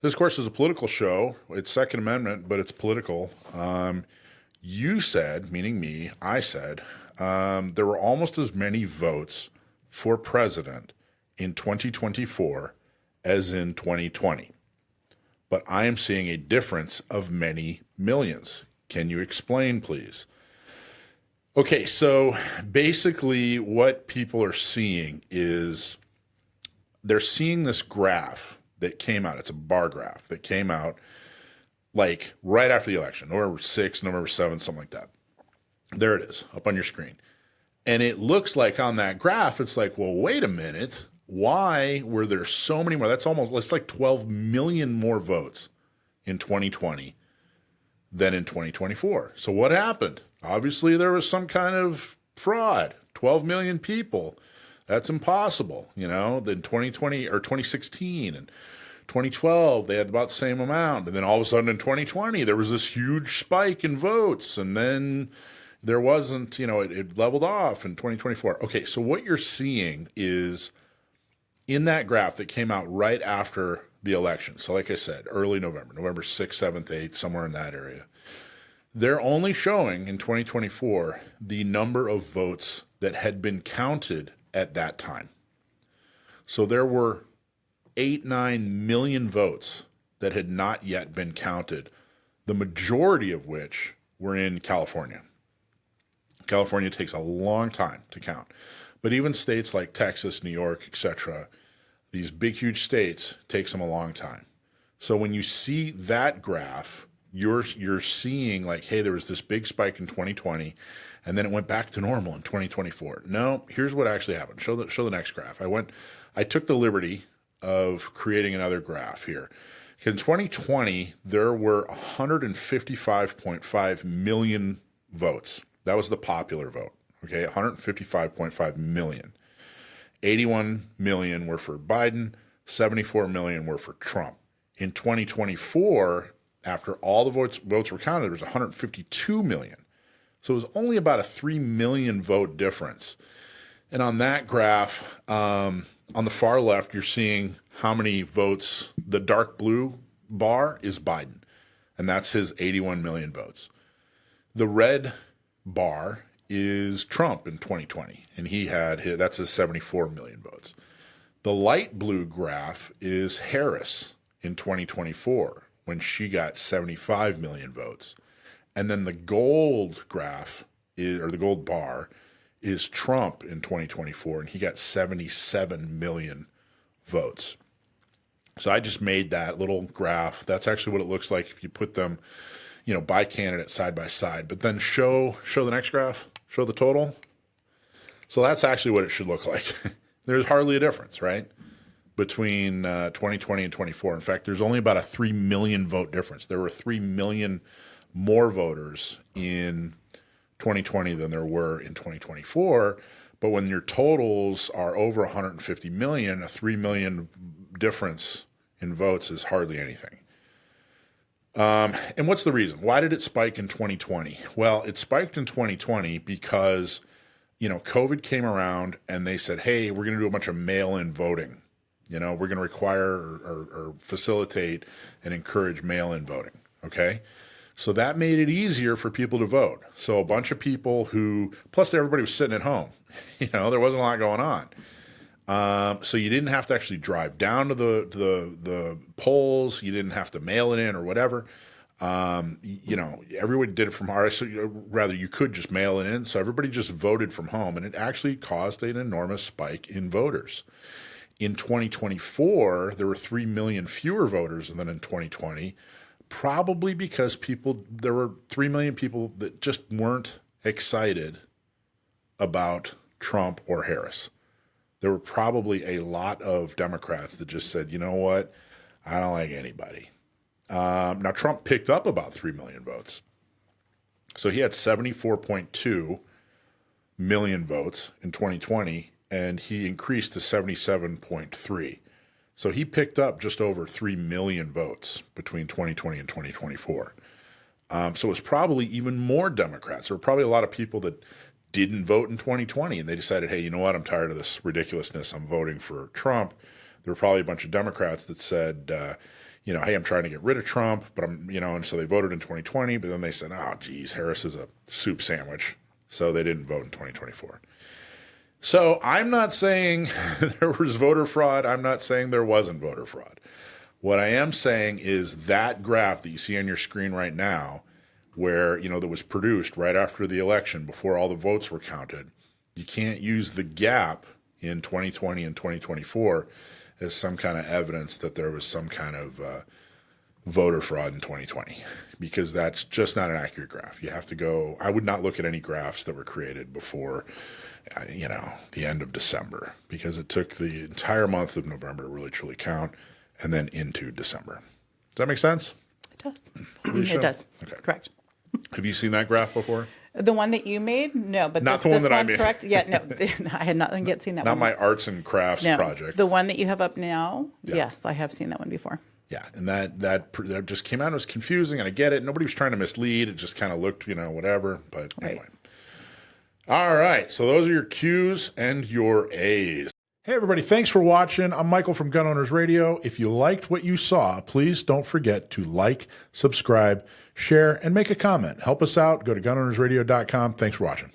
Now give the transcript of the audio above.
This, of course, is a political show. It's Second Amendment, but it's political. You said, meaning me, I said, there were almost as many votes for president in 2024 as in 2020. But I am seeing a difference of many millions. Can you explain, please? Okay, so basically what people are seeing is they're seeing this graph that came out. It's a bar graph that came out like right after the election, November 6th, November 7th, something like that. There it is up on your screen. And it looks like on that graph, it's like, well, wait a minute. Why were there so many more? It's like 12 million more votes in 2020 than in 2024. So what happened? Obviously, there was some kind of fraud. 12 million people. That's impossible. Then 2020 or 2016 and 2012, they had about the same amount. And then all of a sudden in 2020, there was this huge spike in votes. And then there wasn't, it leveled off in 2024. Okay, so what you're seeing is in that graph that came out right after the election. So like I said, early November, November 6th, 7th, 8th, somewhere in that area. They're only showing in 2024 the number of votes that had been counted at that time. So there were 8-9 million votes that had not yet been counted, the majority of which were in California. California takes a long time to count. But even states like Texas, New York, etc., these big, huge states, takes them a long time. So when you see that graph, you're seeing like, hey, there was this big spike in 2020, and then it went back to normal in 2024. No, here's what actually happened. Show the next graph. I took the liberty of creating another graph here. In 2020, there were 155.5 million votes. That was the popular vote. Okay, 155.5 million. 81 million were for Biden, 74 million were for Trump. In 2024, after all the votes were counted, there was 152 million. So it was only about a 3 million vote difference. And on that graph, on the far left, you're seeing how many votes. The dark blue bar is Biden, and that's his 81 million votes. The red bar is Trump in 2020, and that's his 74 million votes. The light blue graph is Harris in 2024, when she got 75 million votes. And then the gold graph, or the gold bar, is Trump in 2024, and he got 77 million votes. So I just made that little graph. That's actually what it looks like if you put them, by candidate side by side. But then show the next graph, show the total. So that's actually what it should look like. There's hardly a difference, right, between 2020 and 24. In fact, there's only about a 3 million vote difference. There were 3 million more voters in 2020 than there were in 2024. But when your totals are over 150 million, a 3 million difference in votes is hardly anything. And what's the reason? Why did it spike in 2020? Well, it spiked in 2020 because, COVID came around and they said, hey, we're going to do a bunch of mail-in voting. We're going to require or facilitate and encourage mail-in voting. Okay. So that made it easier for people to vote. So a bunch of people plus everybody was sitting at home. There wasn't a lot going on. So you didn't have to actually drive down to the polls. You didn't have to mail it in or whatever. Everybody did it from home. Rather, you could just mail it in. So everybody just voted from home, and it actually caused an enormous spike in voters. In 2024, there were 3 million fewer voters than in 2020, probably because there were 3 million people that just weren't excited about Trump or Harris. There were probably a lot of Democrats that just said, you know what, I don't like anybody. Now, Trump picked up about 3 million votes. So he had 74.2 million votes in 2020, and he increased to 77.3. So he picked up just over 3 million votes between 2020 and 2024. So it was probably even more Democrats. There were probably a lot of people that didn't vote in 2020, and they decided, hey, you know what, I'm tired of this ridiculousness. I'm voting for Trump. There were probably a bunch of Democrats that said, you know, hey, I'm trying to get rid of Trump, but and so they voted in 2020, but then they said, oh, geez, Harris is a soup sandwich. So they didn't vote in 2024. So I'm not saying there was voter fraud. I'm not saying there wasn't voter fraud. What I am saying is that graph that you see on your screen right now, where, that was produced right after the election before all the votes were counted, you can't use the gap in 2020 and 2024 as some kind of evidence that there was some kind of voter fraud in 2020, because that's just not an accurate graph. You have to go, I would not look at any graphs that were created before, the end of December, because it took the entire month of November to really truly count, and then into December. Does that make sense? It does. Alicia? It does. Okay. Correct. Have you seen that graph before? The one that you made? No, but Not the one that I made. Correct? Yeah, no, I had not yet seen that Not one. my arts and crafts No, project. the one that you have up now, yes, I have seen that one before. Yeah, and that just came out. It was confusing, and I get it. Nobody was trying to mislead. It just kind of looked, whatever. But anyway. All right, so those are your Q's and your A's. Hey, everybody, thanks for watching. I'm Michael from Gun Owners Radio. If you liked what you saw, please don't forget to like, subscribe, share, and make a comment. Help us out. Go to gunownersradio.com. Thanks for watching.